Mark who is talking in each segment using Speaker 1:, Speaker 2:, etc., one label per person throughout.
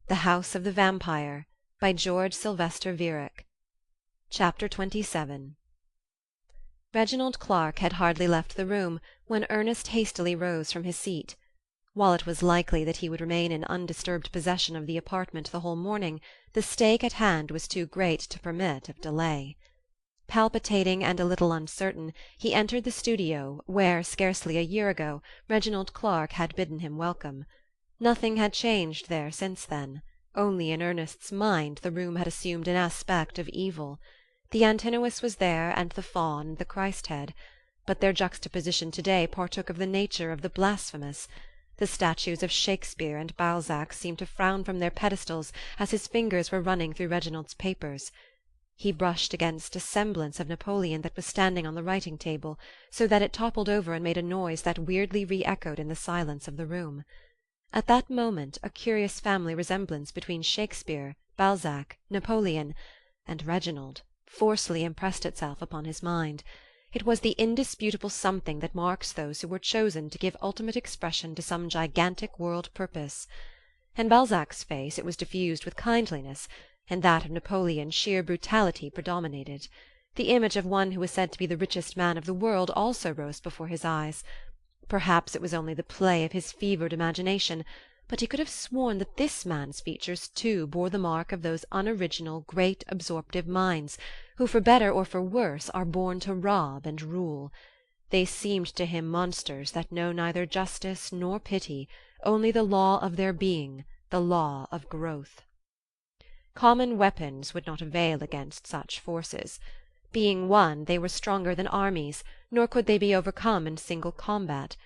Speaker 1: The House of the Vampire by George Sylvester Viereck. Chapter 27. Reginald Clarke had hardly left the room when Ernest hastily rose from his seat. While it was likely that he would remain in undisturbed possession of the apartment the whole morning, the stake at hand was too great to permit of delay. Palpitating and a little uncertain, he entered the studio where, scarcely a year ago, Reginald Clarke had bidden him welcome. Nothing had changed there since then; only in Ernest's mind the room had assumed an aspect of evil. The Antinous was there and the faun and the Christ-head, but their juxtaposition to-day partook of the nature of the blasphemous. The statues of Shakespeare and Balzac seemed to frown from their pedestals as his fingers were running through Reginald's papers. He brushed against a semblance of Napoleon that was standing on the writing-table, so that it toppled over and made a noise that weirdly re-echoed in the silence of the room. At that moment a curious family resemblance between Shakespeare, Balzac, Napoleon, and Reginald forcibly impressed itself upon his mind. It was the indisputable something that marks those who were chosen to give ultimate expression to some gigantic world purpose. In Balzac's face it was diffused with kindliness, in that of Napoleon sheer brutality predominated. The image of one who was said to be the richest man of the world also rose before his eyes. Perhaps it was only the play of his fevered imagination, but he could have sworn that this man's features too bore the mark of those unoriginal great absorptive minds who, for better or for worse, are born to rob and rule. They seemed to him monsters that know neither justice nor pity, only the law of their being, the law of growth. Common weapons would not avail against such forces. Being one, they were stronger than armies, nor could they be overcome in single combat.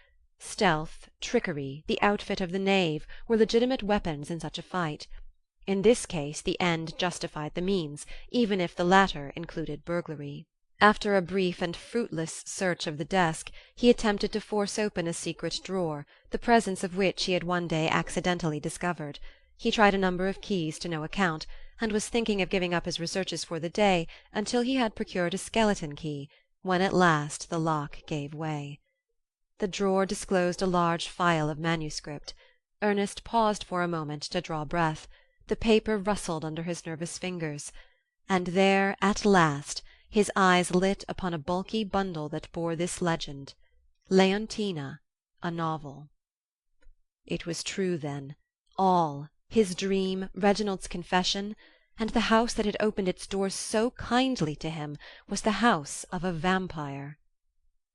Speaker 1: Stealth, trickery, the outfit of the knave, were legitimate weapons in such a fight. In this case the end justified the means, even if the latter included burglary. After a brief and fruitless search of the desk, he attempted to force open a secret drawer, the presence of which he had one day accidentally discovered. He tried a number of keys to no account, and was thinking of giving up his researches for the day until he had procured a skeleton key, when at last the lock gave way. The drawer disclosed a large file of manuscript. Ernest paused for a moment to draw breath. The paper rustled under his nervous fingers. And there, at last, his eyes lit upon a bulky bundle that bore this legend: Leontina, a novel. It was true, then, all, his dream, Reginald's confession, and the house that had opened its doors so kindly to him was the house of a vampire.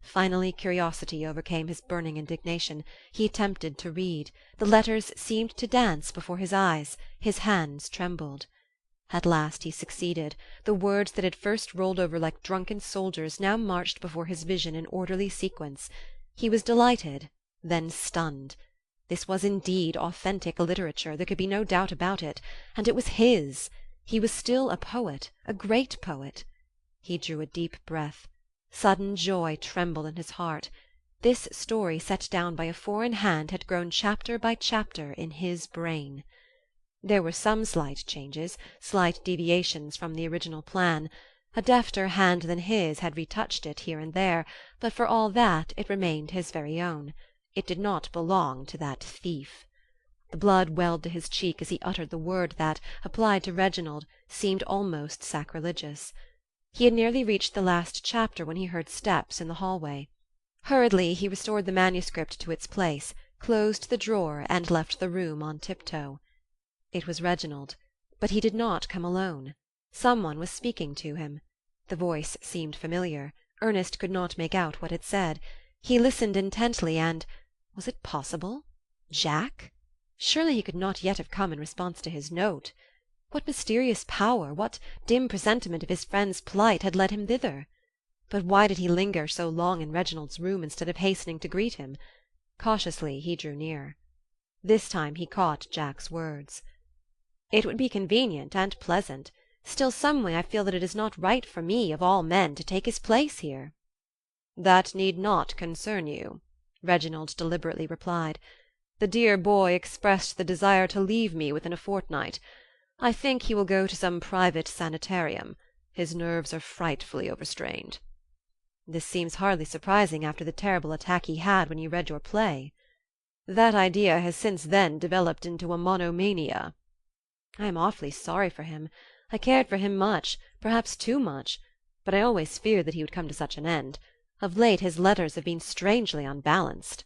Speaker 1: Finally curiosity overcame his burning indignation. He attempted to read. The letters seemed to dance before his eyes. His hands trembled. At last he succeeded. The words that had first rolled over like drunken soldiers now marched before his vision in orderly sequence. He was delighted, then stunned. This was indeed authentic literature, there could be no doubt about it, and it was his. He was still a poet, a great poet. He drew a deep breath. Sudden joy trembled in his heart. This story set down by a foreign hand had grown chapter by chapter in his brain. There were some slight changes, slight deviations from the original plan. A defter hand than his had retouched it here and there, but for all that it remained his very own. It did not belong to that thief. The blood welled to his cheek as he uttered the word that, applied to Reginald, seemed almost sacrilegious. He had nearly reached the last chapter when he heard steps in the hallway. Hurriedly he restored the manuscript to its place, closed the drawer, and left the room on tiptoe. It was Reginald, but he did not come alone. Someone was speaking to him. The voice seemed familiar. Ernest could not make out what it said. He listened intently, and was it possible? Jack? Surely he could not yet have come in response to his note. What mysterious power, what dim presentiment of his friend's plight had led him thither? But why did he linger so long in Reginald's room instead of hastening to greet him? Cautiously he drew near. This time he caught Jack's words. "It would be convenient and pleasant. Still someway I feel that it is not right for me, of all men, to take his place here." "That need not concern you," Reginald deliberately replied. "The dear boy expressed the desire to leave me within a fortnight. I think he will go to some private sanitarium. His nerves are frightfully overstrained." "This seems hardly surprising after the terrible attack he had when you read your play." "That idea has since then developed into a monomania." I am awfully sorry for him. I cared for him much, perhaps too much, but I always feared that he would come to such an end. Of late his letters have been strangely unbalanced."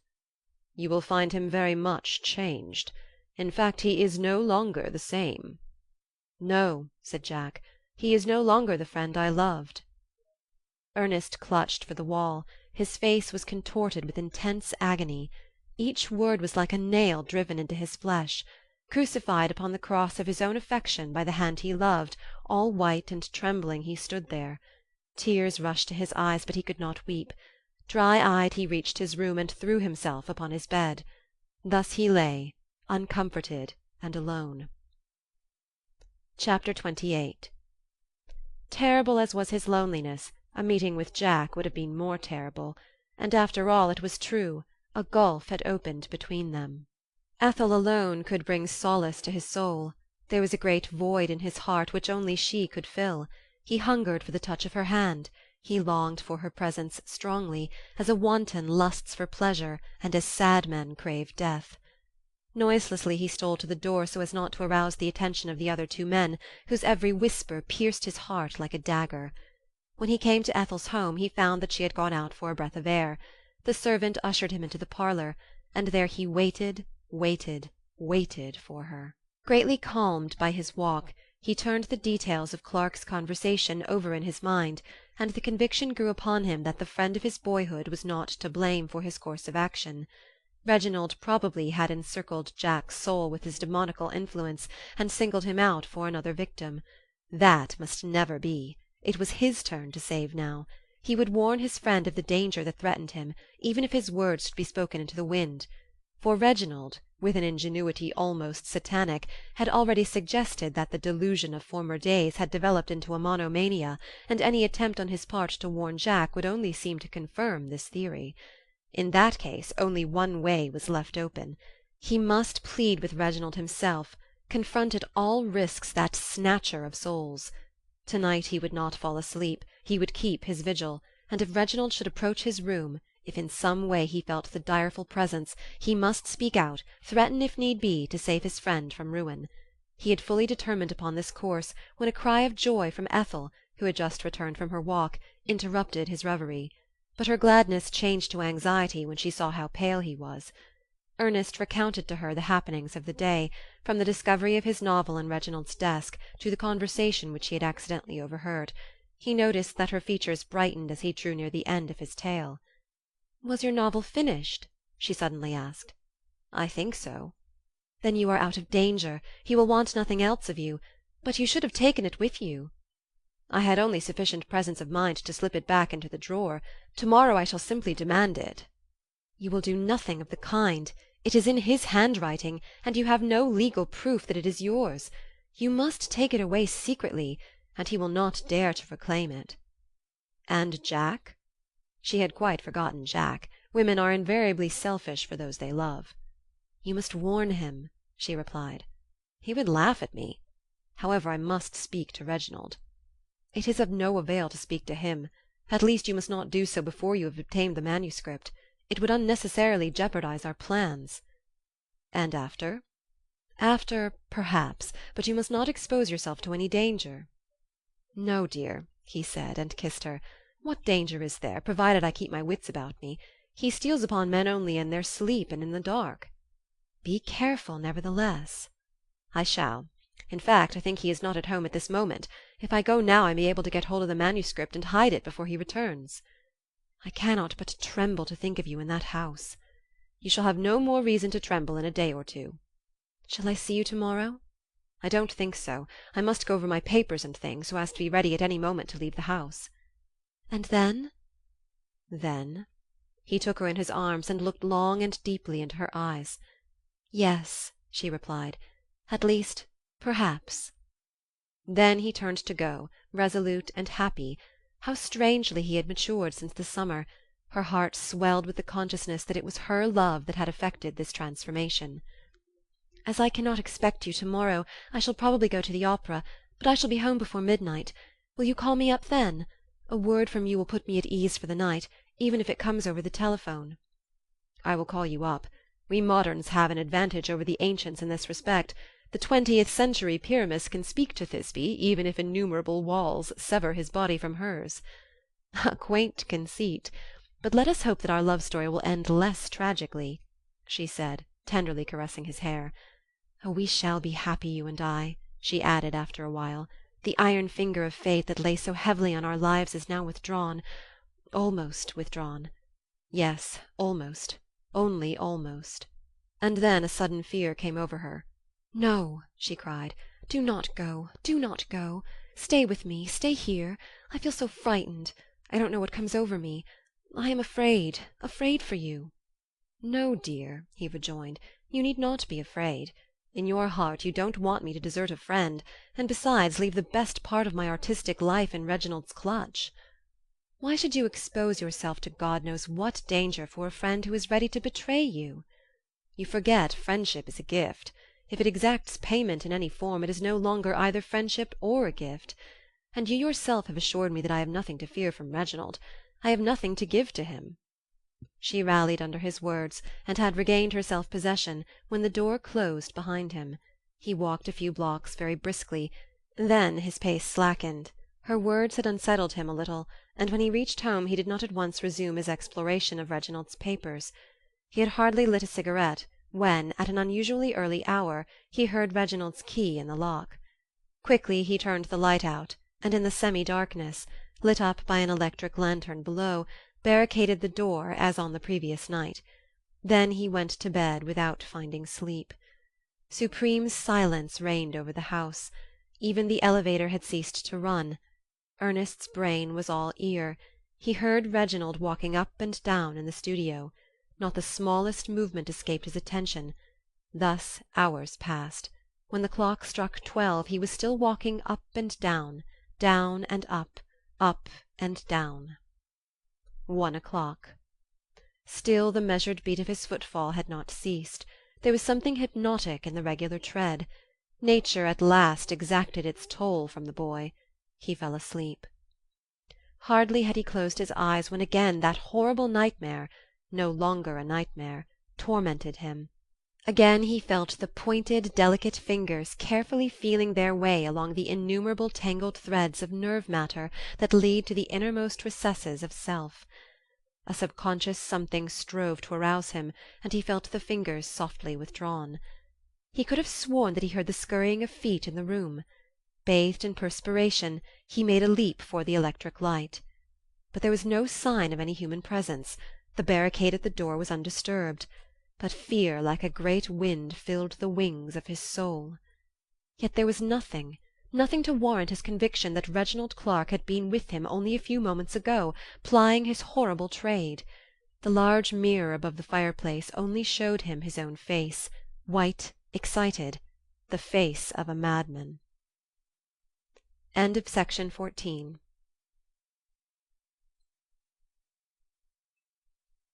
Speaker 1: "You will find him very much changed. In fact, he is no longer the same." "No," said Jack, "he is no longer the friend I loved." Ernest clutched for the wall. His face was contorted with intense agony. Each word was like a nail driven into his flesh. Crucified upon the cross of his own affection by the hand he loved, all white and trembling he stood there. Tears rushed to his eyes, but he could not weep. Dry-eyed he reached his room and threw himself upon his bed. Thus he lay, uncomforted and alone. Chapter 28. Terrible as was his loneliness, a meeting with Jack would have been more terrible. And after all, it was true, a gulf had opened between them. Ethel alone could bring solace to his soul. There was a great void in his heart which only she could fill. He hungered for the touch of her hand. He longed for her presence strongly, as a wanton lusts for pleasure and as sad men crave death. Noiselessly he stole to the door so as not to arouse the attention of the other two men, whose every whisper pierced his heart like a dagger. When he came to Ethel's home he found that she had gone out for a breath of air. The servant ushered him into the parlor, and there he waited for her. Greatly calmed by his walk, he turned the details of Clarke's conversation over in his mind, and the conviction grew upon him that the friend of his boyhood was not to blame for his course of action. Reginald probably had encircled Jack's soul with his demoniacal influence and singled him out for another victim. That must never be. It was his turn to save now. He would warn his friend of the danger that threatened him, even if his words should be spoken into the wind. For Reginald, with an ingenuity almost satanic, had already suggested that the delusion of former days had developed into a monomania, and any attempt on his part to warn Jack would only seem to confirm this theory. In that case only one way was left open. He must plead with Reginald himself, confront at all risks that snatcher of souls. To-night he would not fall asleep, he would keep his vigil, and if Reginald should approach his room, if in some way he felt the direful presence, he must speak out, threaten if need be, to save his friend from ruin. He had fully determined upon this course when a cry of joy from Ethel, who had just returned from her walk, interrupted his reverie. But her gladness changed to anxiety when she saw how pale he was. Ernest recounted to her the happenings of the day, from the discovery of his novel in Reginald's desk to the conversation which he had accidentally overheard. He noticed that her features brightened as he drew near the end of his tale. "Was your novel finished?" she suddenly asked. "I think so." "Then you are out of danger. He will want nothing else of you. But you should have taken it with you." "I had only sufficient presence of mind to slip it back into the drawer. To-morrow I shall simply demand it." "You will do nothing of the kind. It is in his handwriting, and you have no legal proof that it is yours. You must take it away secretly, and he will not dare to reclaim it." "And Jack?" She had quite forgotten Jack. Women are invariably selfish for those they love. "You must warn him," she replied. "He would laugh at me. However, I must speak to Reginald." "It is of no avail to speak to him. At least you must not do so before you have obtained the manuscript. It would unnecessarily jeopardize our plans." "And after?" "After, perhaps, but you must not expose yourself to any danger." "No, dear," he said, and kissed her. "What danger is there, provided I keep my wits about me? He steals upon men only in their sleep and in the dark." "Be careful, nevertheless." "I shall. In fact, I think he is not at home at this moment. If I go now I may be able to get hold of the manuscript and hide it before he returns." "I cannot but tremble to think of you in that house." "You shall have no more reason to tremble in a day or two." "Shall I see you to-morrow?" "I don't think so. I must go over my papers and things, so as to be ready at any moment to leave the house." "And then?" "Then?" He took her in his arms and looked long and deeply into her eyes. "Yes," she replied. "At least, perhaps." Then he turned to go, resolute and happy. How strangely he had matured since the summer! Her heart swelled with the consciousness that it was her love that had effected this transformation. "As I cannot expect you to-morrow, I shall probably go to the opera, but I shall be home before midnight. Will you call me up then? A word from you will put me at ease for the night, even if it comes over the telephone." "I will call you up. We moderns have an advantage over the ancients in this respect. The 20th century Pyramus can speak to Thisbe, even if innumerable walls sever his body from hers. A quaint conceit. But let us hope that our love story will end less tragically," she said, tenderly caressing his hair. "Oh, we shall be happy, you and I," she added after a while. "The iron finger of fate that lay so heavily on our lives is now withdrawn, almost withdrawn. Yes, almost, only almost." And then a sudden fear came over her. "No," she cried, "do not go, do not go. Stay with me, stay here. I feel so frightened. I don't know what comes over me. I am afraid, afraid for you." "No, dear," he rejoined, "you need not be afraid. In your heart you don't want me to desert a friend, and besides leave the best part of my artistic life in Reginald's clutch. Why should you expose yourself to God knows what danger for a friend who is ready to betray you? You forget friendship is a gift. If it exacts payment in any form, it is no longer either friendship or a gift. And you yourself have assured me that I have nothing to fear from Reginald. I have nothing to give to him." She rallied under his words, and had regained her self-possession when the door closed behind him. He walked a few blocks very briskly, then his pace slackened. Her words had unsettled him a little, and when he reached home he did not at once resume his exploration of Reginald's papers. He had hardly lit a cigarette when, at an unusually early hour, he heard Reginald's key in the lock. Quickly he turned the light out, and in the semi-darkness, lit up by an electric lantern below, barricaded the door as on the previous night. Then he went to bed without finding sleep. Supreme silence reigned over the house. Even the elevator had ceased to run. Ernest's brain was all ear. He heard Reginald walking up and down in the studio. Not the smallest movement escaped his attention. Thus hours passed. When the clock struck 12 he was still walking up and down and up and down. 1 o'clock. Still the measured beat of his footfall had not ceased. There was something hypnotic in the regular tread. Nature at last exacted its toll from the boy. He fell asleep. Hardly had he closed his eyes when again that horrible nightmare, no longer a nightmare, tormented him. Again he felt the pointed, delicate fingers carefully feeling their way along the innumerable tangled threads of nerve matter that lead to the innermost recesses of self. A subconscious something strove to arouse him, and he felt the fingers softly withdrawn. He could have sworn that he heard the scurrying of feet in the room. Bathed in perspiration, he made a leap for the electric light. But there was no sign of any human presence. The barricade at the door was undisturbed. But fear like a great wind filled the wings of his soul. Yet there was nothing to warrant his conviction that Reginald Clarke had been with him only a few moments ago, plying his horrible trade. The large mirror above the fireplace only showed him his own face, white, excited, the face of a madman. End of Section 14.